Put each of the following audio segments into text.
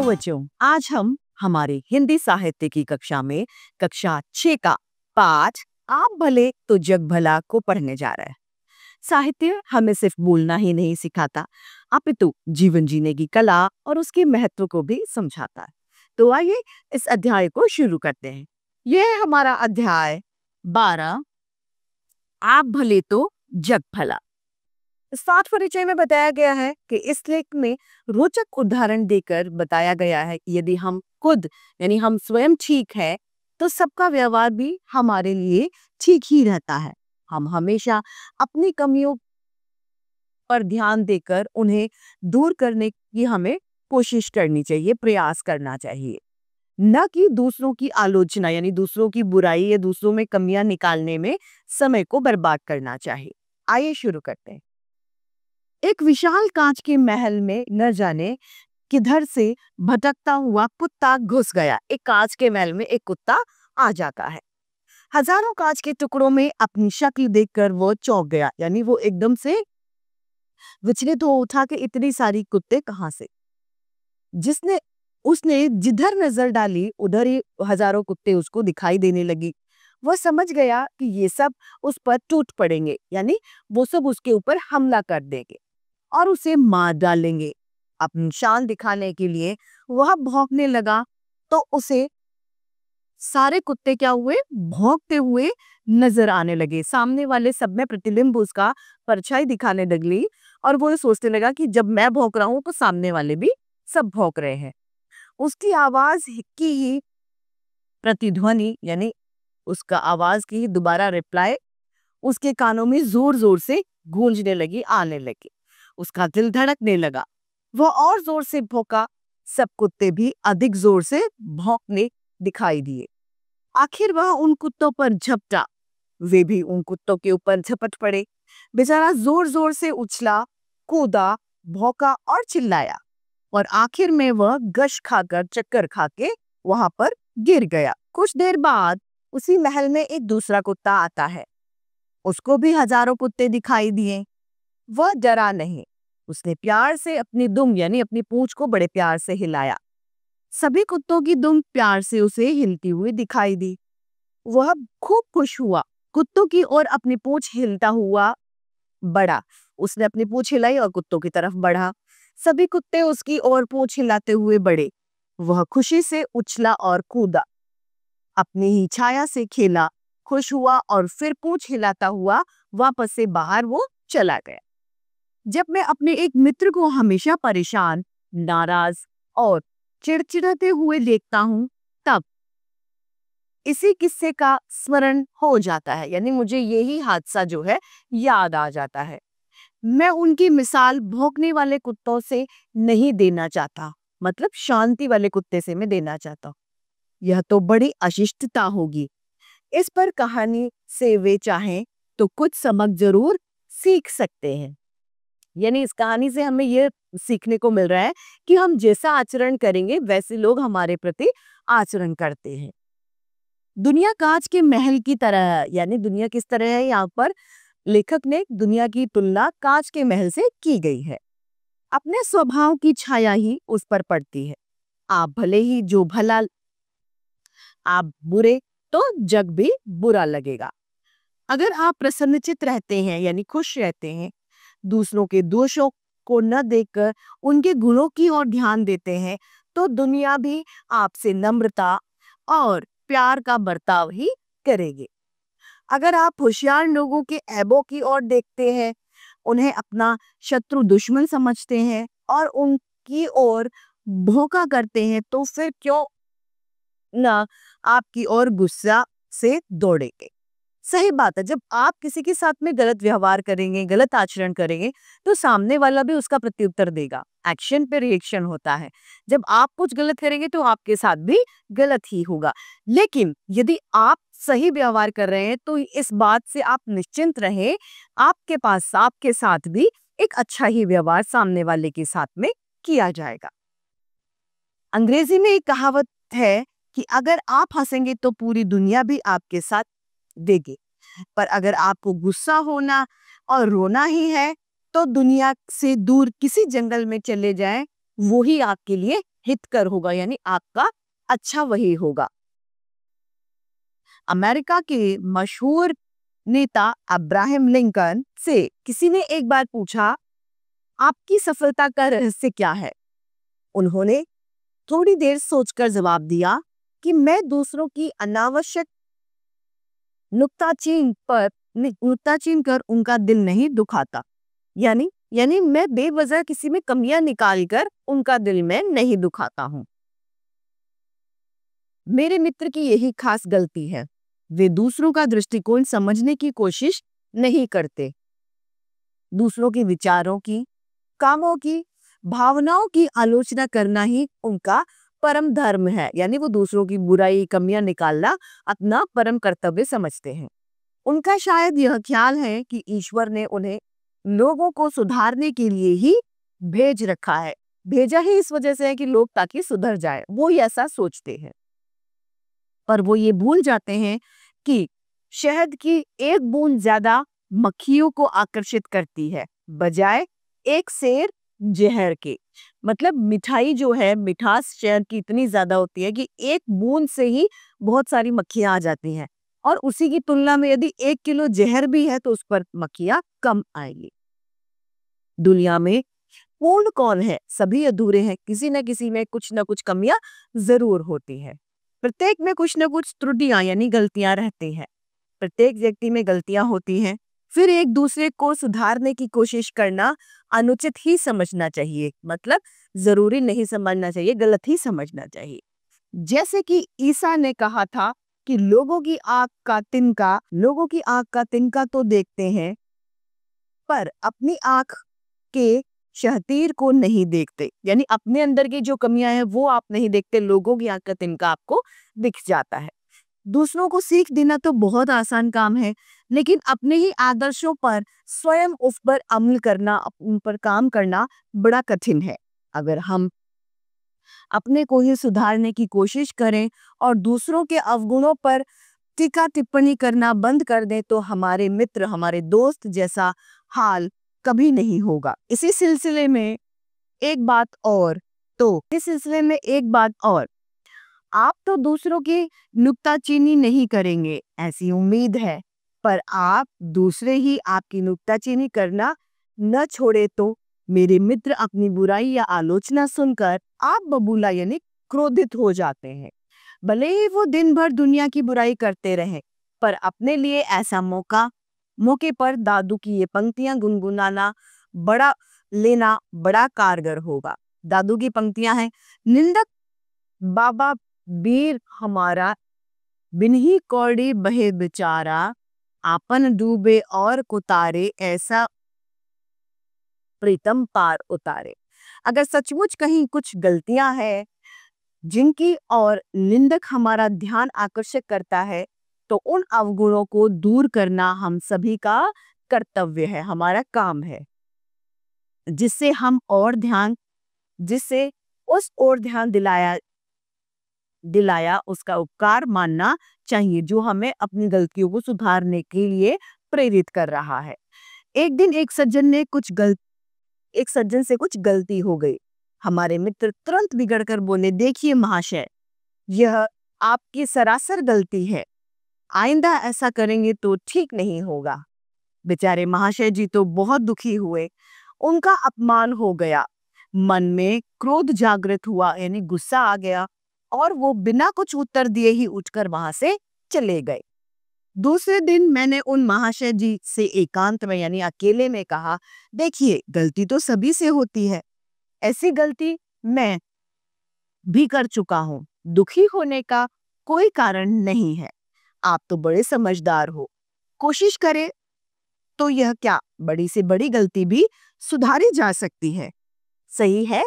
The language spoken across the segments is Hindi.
बच्चों, आज हम हमारे हिंदी साहित्य की कक्षा में कक्षा 6 का पाठ आप भले तो जग भला को पढ़ने जा रहे हैं। साहित्य हमें सिर्फ बोलना ही नहीं सिखाता, अपितु जीवन जीने की कला और उसके महत्व को भी समझाता है। तो आइए इस अध्याय को शुरू करते हैं। यह है हमारा अध्याय 12, आप भले तो जग भला। साथ परिचय में बताया गया है कि इस लेख में रोचक उदाहरण देकर बताया गया है कि यदि हम खुद यानी हम स्वयं ठीक है तो सबका व्यवहार भी हमारे लिए ठीक ही रहता है। हम हमेशा अपनी कमियों पर ध्यान देकर उन्हें दूर करने की हमें कोशिश करनी चाहिए, प्रयास करना चाहिए, न कि दूसरों की आलोचना यानी दूसरों की बुराई या दूसरों में कमियां निकालने में समय को बर्बाद करना चाहिए। आइए शुरू करते हैं। एक विशाल कांच के महल में न जाने किधर से भटकता हुआ कुत्ता घुस गया। एक कांच के महल में एक कुत्ता आ जाता है। हजारों कांच के टुकड़ों में अपनी शक्ल देखकर वो चौंक गया, यानी वो एकदम से विचलित हो उठा कि इतनी सारी कुत्ते कहां से। उसने जिधर नजर डाली उधर ही हजारों कुत्ते उसको दिखाई देने लगी। वह समझ गया कि ये सब उस पर टूट पड़ेंगे, यानी वो सब उसके ऊपर हमला कर देंगे और उसे मार डालेंगे। अपनी शान दिखाने के लिए वह भौंकने लगा तो उसे सारे कुत्ते क्या हुए, भौंकते हुए नजर आने लगे। सामने वाले सब में प्रतिबिंब उसका परछाई दिखाने लगली और वो सोचने लगा कि जब मैं भौंक रहा हूं तो सामने वाले भी सब भौंक रहे हैं। उसकी आवाज की ही प्रतिध्वनि यानी उसका आवाज की दोबारा रिप्लाई उसके कानों में जोर जोर से गूंजने लगी, आने लगी। उसका दिल धड़कने लगा। वह और जोर से भौंका। सब कुत्ते भी अधिक जोर से भौंकने दिखाई दिए। आखिर वह उन कुत्तों पर झपटा। वे भी उन कुत्तों के ऊपर झपट पड़े। बेचारा जोर जोर से उछला, कूदा, भौंका और चिल्लाया और आखिर में वह गश खाकर चक्कर खाके वहां पर गिर गया। कुछ देर बाद उसी महल में एक दूसरा कुत्ता आता है। उसको भी हजारों कुत्ते दिखाई दिए। वह डरा नहीं। उसने प्यार से अपनी दुम यानी अपनी पूंछ को बड़े प्यार से हिलाया। सभी कुत्तों की दुम प्यार से उसे हिलती हुई दिखाई दी। वह खूब खुश हुआ। कुत्तों की ओर अपनी पूंछ हिलता हुआ बढ़ा। उसने अपनी पूंछ हिलाई और कुत्तों की तरफ बढ़ा। सभी कुत्ते उसकी ओर पूंछ हिलाते हुए बढ़े। वह खुशी से उछला और कूदा, अपनी ही छाया से खेला, खुश हुआ और फिर पूंछ हिलाता हुआ वापस से बाहर वो चला गया। जब मैं अपने एक मित्र को हमेशा परेशान, नाराज और चिड़चिड़ाते हुए देखता हूं तब इसी किस्से का स्मरण हो जाता है, यानी मुझे यही हादसा जो है याद आ जाता है। मैं उनकी मिसाल भौंकने वाले कुत्तों से नहीं देना चाहता, मतलब शांति वाले कुत्ते से मैं देना चाहता हूँ। यह तो बड़ी अशिष्टता होगी। इस पर कहानी से वे चाहें तो कुछ सबक जरूर सीख सकते हैं। यानी इस कहानी से हमें यह सीखने को मिल रहा है कि हम जैसा आचरण करेंगे वैसे लोग हमारे प्रति आचरण करते हैं। दुनिया कांच के महल की तरह है, यानी दुनिया किस तरह है, यहाँ पर लेखक ने दुनिया की तुलना कांच के महल से की गई है। अपने स्वभाव की छाया ही उस पर पड़ती है। आप भले ही जो भला, आप बुरे तो जग भी बुरा लगेगा। अगर आप प्रसन्नचित रहते हैं यानी खुश रहते हैं, दूसरों के दोषों को न देखकर उनके गुणों की ओर ध्यान देते हैं, तो दुनिया भी आपसे नम्रता और प्यार का बर्ताव ही करेगी। अगर आप होशियार लोगों के ऐबों की ओर देखते हैं, उन्हें अपना शत्रु दुश्मन समझते हैं और उनकी ओर भौंका करते हैं, तो फिर क्यों ना आपकी ओर गुस्सा से दौड़ेंगे। सही बात है, जब आप किसी के साथ में गलत व्यवहार करेंगे, गलत आचरण करेंगे, तो सामने वाला भी उसका प्रत्युत्तर देगा। एक्शन पे रिएक्शन होता है। जब आप कुछ गलत करेंगे तो आपके साथ भी गलत ही होगा। लेकिन यदि आप सही व्यवहार कर रहे हैं तो इस बात से आप निश्चिंत रहें, आपके पास आपके साथ भी एक अच्छा ही व्यवहार सामने वाले के साथ में किया जाएगा। अंग्रेजी में एक कहावत है कि अगर आप हंसेंगे तो पूरी दुनिया भी आपके साथ देगी, पर अगर आपको गुस्सा होना और रोना ही है तो दुनिया से दूर किसी जंगल में चले जाएं, वो ही आपके लिए हितकर होगा, यानी आपका अच्छा वही होगा। अमेरिका के मशहूर नेता अब्राहम लिंकन से किसी ने एक बार पूछा, आपकी सफलता का रहस्य क्या है? उन्होंने थोड़ी देर सोचकर जवाब दिया कि मैं दूसरों की अनावश्यक नुक्ताचीन कर उनका दिल नहीं दुखाता। यानी मैं बेवजह किसी में कमियां निकाल कर उनका दिल में नहीं दुखाता हूं। मेरे मित्र की यही खास गलती है, वे दूसरों का दृष्टिकोण समझने की कोशिश नहीं करते। दूसरों के विचारों की, कामों की, भावनाओं की आलोचना करना ही उनका परम धर्म है, यानी वो दूसरों की बुराई, कमियां निकालना अपना परम कर्तव्य समझते हैं। उनका शायद यह ख्याल है कि ईश्वर ने उन्हें लोगों को सुधारने के लिए ही भेज रखा है, भेजा ही इस वजह से है कि लोग ताकि सुधर जाए, वो ही ऐसा सोचते हैं। पर वो ये भूल जाते हैं कि शहद की एक बूंद ज्यादा मक्खियों को आकर्षित करती है बजाय एक सेर जहर के। मतलब मिठाई जो है, मिठास शहद की इतनी ज्यादा होती है कि एक बूंद से ही बहुत सारी मक्खियां आ जाती हैं, और उसी की तुलना में यदि 1 किलो जहर भी है तो उस पर मक्खियां कम आएगी। दुनिया में पूर्ण कौन है? सभी अधूरे हैं, किसी न किसी में कुछ न कुछ कमियां जरूर होती है। प्रत्येक में कुछ न कुछ त्रुटियां यानी गलतियां रहती हैं। प्रत्येक व्यक्ति में गलतियां होती हैं, फिर एक दूसरे को सुधारने की कोशिश करना अनुचित ही समझना चाहिए। मतलब जरूरी नहीं समझना चाहिए, गलत ही समझना चाहिए। जैसे कि ईसा ने कहा था कि लोगों की आंख का तिनका तो देखते हैं, पर अपनी आंख के शहतीर को नहीं देखते। यानी अपने अंदर की जो कमियां हैं वो आप नहीं देखते, लोगों की आंख का तिनका आपको दिख जाता है। दूसरों को सीख देना तो बहुत आसान काम है, लेकिन अपने ही आदर्शों पर स्वयं उस पर अमल करना, उन पर काम करना बड़ा कठिन है। अगर हम अपने को ही सुधारने की कोशिश करें और दूसरों के अवगुणों पर टीका टिप्पणी करना बंद कर दें तो हमारे मित्र, हमारे दोस्त जैसा हाल कभी नहीं होगा। इसी सिलसिले में एक बात और, आप तो दूसरों की नुक्ताचीनी नहीं करेंगे ऐसी उम्मीद है, पर आप दूसरे ही आपकी नुक्ताचीनी करना न छोड़े तो मेरे मित्र अपनी बुराई या आलोचना सुनकर आप बबूला यानी क्रोधित हो जाते हैं। भले ही वो दिन भर दुनिया की बुराई करते रहे, पर अपने लिए ऐसा मौके पर दादू की ये पंक्तियां गुनगुनाना बड़ा कारगर होगा। दादू की पंक्तियां हैं, निंदक बाबा बीर हमारा, बिन्ही कौड़ी बहे बेचारा, आपन डूबे और कुतारे, ऐसा प्रीतम पार उतारे। अगर सचमुच कहीं कुछ गलतियां हैं जिनकी और निंदक हमारा ध्यान आकर्षित करता है, तो उन अवगुणों को दूर करना हम सभी का कर्तव्य है, हमारा काम है। जिससे उस ओर ध्यान दिलाया उसका उपकार मानना चाहिए, जो हमें अपनी गलतियों को सुधारने के लिए प्रेरित कर रहा है। एक दिन एक सज्जन से कुछ गलती हो गई। हमारे मित्र तुरंत बिगड़कर बोले, देखिए महाशय, यह आपकी सरासर गलती है, आइंदा ऐसा करेंगे तो ठीक नहीं होगा। बेचारे महाशय जी तो बहुत दुखी हुए, उनका अपमान हो गया, मन में क्रोध जागृत हुआ यानी गुस्सा आ गया, और वो बिना कुछ उत्तर दिए ही उठकर वहां से चले गए। दूसरे दिन मैंने उन महाशय जी से एकांत में यानी अकेले में कहा, देखिए गलती तो सभी से होती है, ऐसी गलती मैं भी कर चुका हूँ, दुखी होने का कोई कारण नहीं है। आप तो बड़े समझदार हो, कोशिश करें तो यह क्या बड़ी से बड़ी गलती भी सुधारी जा सकती है, सही है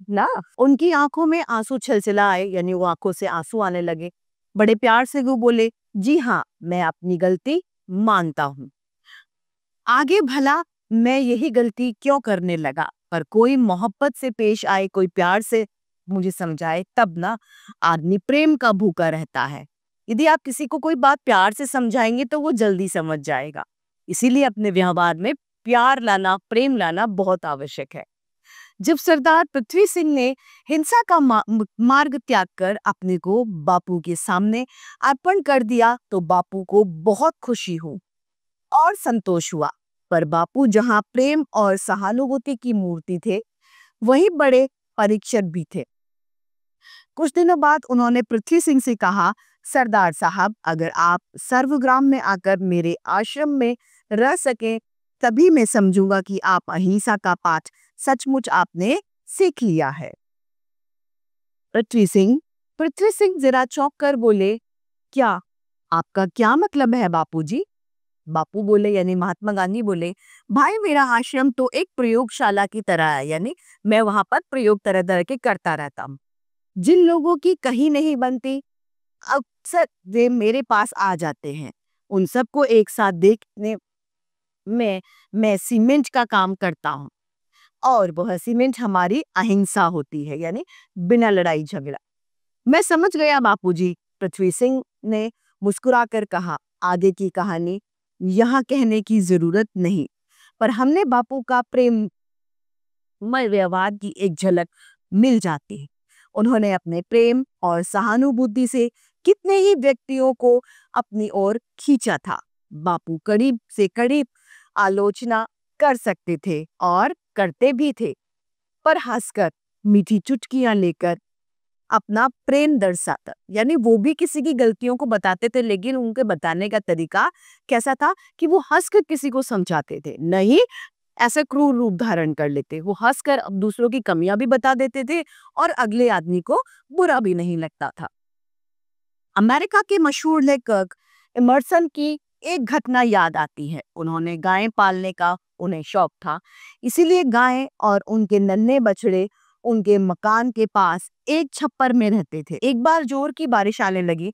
ना? उनकी आंखों में आंसू छलछला आए, यानी वो आंखों से आंसू आने लगे। बड़े प्यार से वो बोले, जी हाँ, मैं अपनी गलती मानता हूँ। आगे भला मैं यही गलती क्यों करने लगा? पर कोई मोहब्बत से पेश आए, कोई प्यार से मुझे समझाए, तब ना आदमी प्रेम का भूखा रहता है। यदि आप किसी को कोई बात प्यार से समझाएंगे तो वो जल्दी समझ जाएगा। इसीलिए अपने व्यवहार में प्यार लाना, प्रेम लाना बहुत आवश्यक है। जब सरदार पृथ्वी सिंह ने हिंसा का मार्ग त्याग कर अपने को बापू के सामने अर्पण कर दिया तो बापू को बहुत खुशी हुई और संतोष हुआ। पर बापू जहां प्रेम और सहानुभूति की मूर्ति थे, वहीं बड़े परीक्षक भी थे। कुछ दिनों बाद उन्होंने पृथ्वी सिंह से कहा, सरदार साहब, अगर आप सर्वग्राम में आकर मेरे आश्रम में रह सके तभी मैं समझूंगा कि आप अहिंसा का पाठ सचमुच आपने सीख लिया है। पृथ्वी सिंह जरा चौंक कर बोले, क्या? आपका क्या मतलब है बापूजी? बापू बोले, यानी महात्मा गांधी बोले, भाई मेरा आश्रम तो एक प्रयोगशाला की तरह है, यानी मैं वहां पर प्रयोग तरह तरह के करता रहता हूँ। जिन लोगों की कहीं नहीं बनती, अक्सर वे मेरे पास आ जाते हैं। उन सबको एक साथ देखने में मैं सीमेंट का काम करता हूँ और वह सीमेंट हमारी अहिंसा होती है, यानी बिना लड़ाई झगड़ा। मैं समझ गया बापूजी, पृथ्वी सिंह ने मुस्कुराकर कहा। आगे की कहानी यहाँ कहने की जरूरत नहीं, पर हमने बापू का प्रेममय व्यवहार की एक झलक मिल जाती है। उन्होंने अपने प्रेम और सहानुभूति से कितने ही व्यक्तियों को अपनी ओर खींचा था। बापू करीब से करीब आलोचना कर सकते थे और करते भी थे, पर हंसकर मीठी चुटकियां लेकर अपना प्रेम दर्शाता, यानी वो भी किसी की गलतियों को बताते थे, लेकिन उनके बताने का तरीका कैसा था कि वो हंसकर किसी को समझाते थे, नहीं ऐसे क्रूर रूप धारण कर लेते। वो हंसकर अब दूसरों की कमियां भी बता देते थे और अगले आदमी को बुरा भी नहीं लगता था। अमेरिका के मशहूर लेखक इमर्सन की एक घटना याद आती है। उन्होंने गायें पालने का उन्हें शौक था, इसीलिए गायें और उनके नन्हे बछड़े उनके मकान के पास एक छप्पर में रहते थे। एक बार जोर की बारिश आने लगी,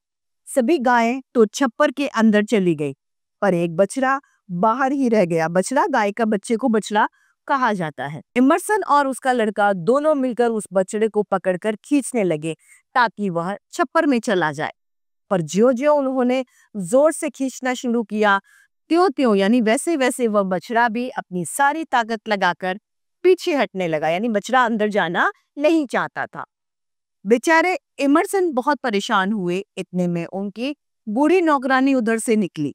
सभी गायें तो छप्पर के अंदर चली गई, पर एक बछड़ा बाहर ही रह गया। बछड़ा, गाय का बच्चे को बछड़ा कहा जाता है। इमर्सन और उसका लड़का दोनों मिलकर उस बछड़े को पकड़कर खींचने लगे ताकि वह छप्पर में चला जाए, पर ज्यों-ज्यों उन्होंने जोर से खींचना शुरू किया, त्यों-त्यों यानी वैसे वैसे वह बछड़ा भी अपनी सारी ताकत लगाकर पीछे हटने लगा, यानी बछड़ा अंदर जाना नहीं चाहता था। बेचारे इमर्सन बहुत परेशान हुए। इतने में उनकी बूढ़ी नौकरानी उधर से निकली।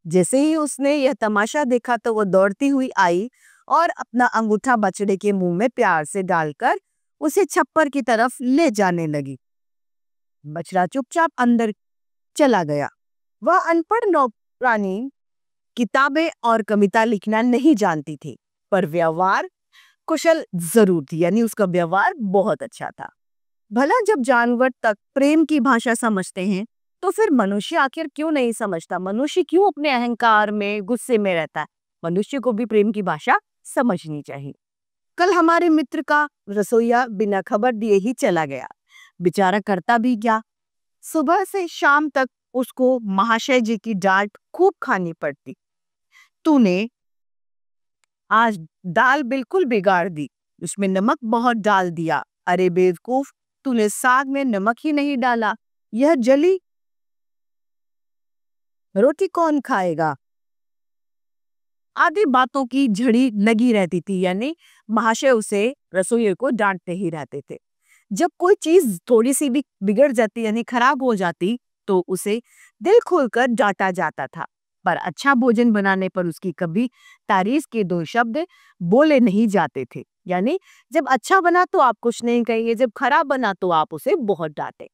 जैसे ही उसने यह तमाशा देखा तो वह दौड़ती हुई आई और अपना अंगूठा बछड़े के मुंह में प्यार से डालकर उसे छप्पर की तरफ ले जाने लगी। बछड़ा चुपचाप अंदर चला गया। वह अनपढ़ नौकरानी किताबें और कविता लिखना नहीं जानती थी, पर व्यवहार कुशल जरूर थी, यानी उसका व्यवहार बहुत अच्छा था। भला जब जानवर तक प्रेम की भाषा समझते हैं तो फिर मनुष्य आखिर क्यों नहीं समझता? मनुष्य क्यों अपने अहंकार में, गुस्से में रहता है? मनुष्य को भी प्रेम की भाषा समझनी चाहिए। कल हमारे मित्र का रसोइया बिना खबर दिए ही चला गया। बेचारा करता भी क्या, सुबह से शाम तक उसको महाशय जी की डांट खूब खानी पड़ती। तूने आज दाल बिल्कुल बिगाड़ दी, उसमें नमक बहुत डाल दिया। अरे बेवकूफ, तूने साग में नमक ही नहीं डाला, यह जली रोटी कौन खाएगा? आदि बातों की झड़ी लगी रहती थी, यानी महाशय उसे, रसोइये को डांटते ही रहते थे। जब कोई चीज थोड़ी सी भी बिगड़ जाती, यानी खराब हो जाती, तो उसे दिल खोलकर डांटा जाता था, पर अच्छा भोजन बनाने पर उसकी कभी तारीफ के दो शब्द बोले नहीं जाते थे। यानी जब अच्छा बना तो आप कुछ नहीं कहेंगे, जब खराब बना तो आप उसे बहुत डांटे।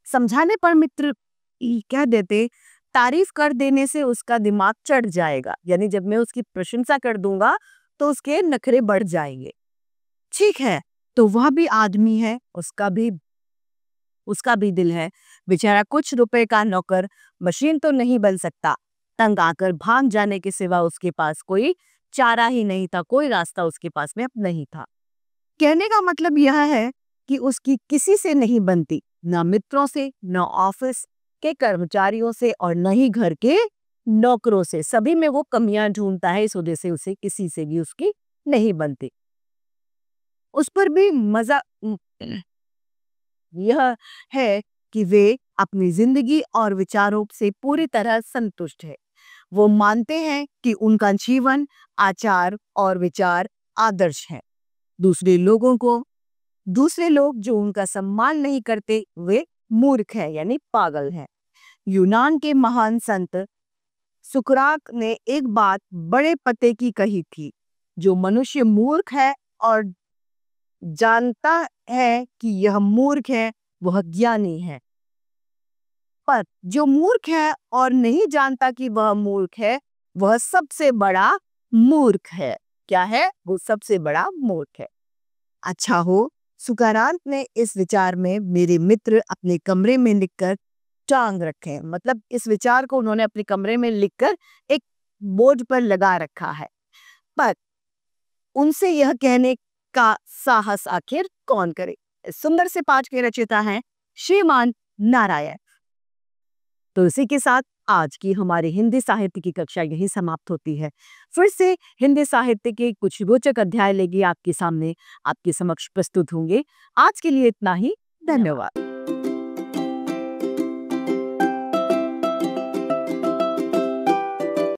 समझाने पर मित्र कह देते, तारीफ कर देने से उसका दिमाग चढ़ जाएगा, यानी जब मैं उसकी प्रशंसा कर दूंगा तो उसके नखरे बढ़ जाएंगे। ठीक है, तो वह भी आदमी है, उसका भी दिल है। बेचारा कुछ रुपए का नौकर मशीन तो नहीं बन सकता। तंग आकर भाग जाने के सिवा उसके पास कोई चारा ही नहीं था, कोई रास्ता उसके पास में अब नहीं था। कहने का मतलब यह है कि उसकी किसी से नहीं बनती, ना मित्रों से, ना ऑफिस के कर्मचारियों से और न ही घर के नौकरों से। सभी में वो कमियां ढूंढता है, इस वजह से उसे किसी से भी उसकी नहीं बनती। उस पर भी मजा यह है कि वे अपनी जिंदगी और विचारों से पूरी तरह संतुष्ट है। वो मानते हैं कि उनका जीवन, आचार और विचार आदर्श है। दूसरे लोगों को, दूसरे लोग जो उनका सम्मान नहीं करते वे मूर्ख है यानी पागल है। यूनान के महान संत सुकरात ने एक बात बड़े पते की कही थी, जो मनुष्य मूर्ख है और जानता है कि यह मूर्ख है वह ज्ञानी है, पर जो मूर्ख है और नहीं जानता कि वह मूर्ख है वह सबसे बड़ा मूर्ख है। क्या है? वो सबसे बड़ा मूर्ख है। अच्छा हो सुकरात ने इस विचार में मेरे मित्र अपने कमरे में लिखकर टांग रखे, मतलब इस विचार को उन्होंने अपने कमरे में लिखकर एक बोर्ड पर लगा रखा है। पर उनसे यह कहने का साहस आखिर कौन करे? इस सुंदर से पाठ के रचयिता हैं श्रीमान नारायण। तो इसी के साथ आज की हमारी हिंदी साहित्य की कक्षा यही समाप्त होती है। फिर से हिंदी साहित्य के कुछ रोचक अध्याय लेके आपके सामने आपके समक्ष प्रस्तुत होंगे। आज के लिए इतना ही। धन्यवाद।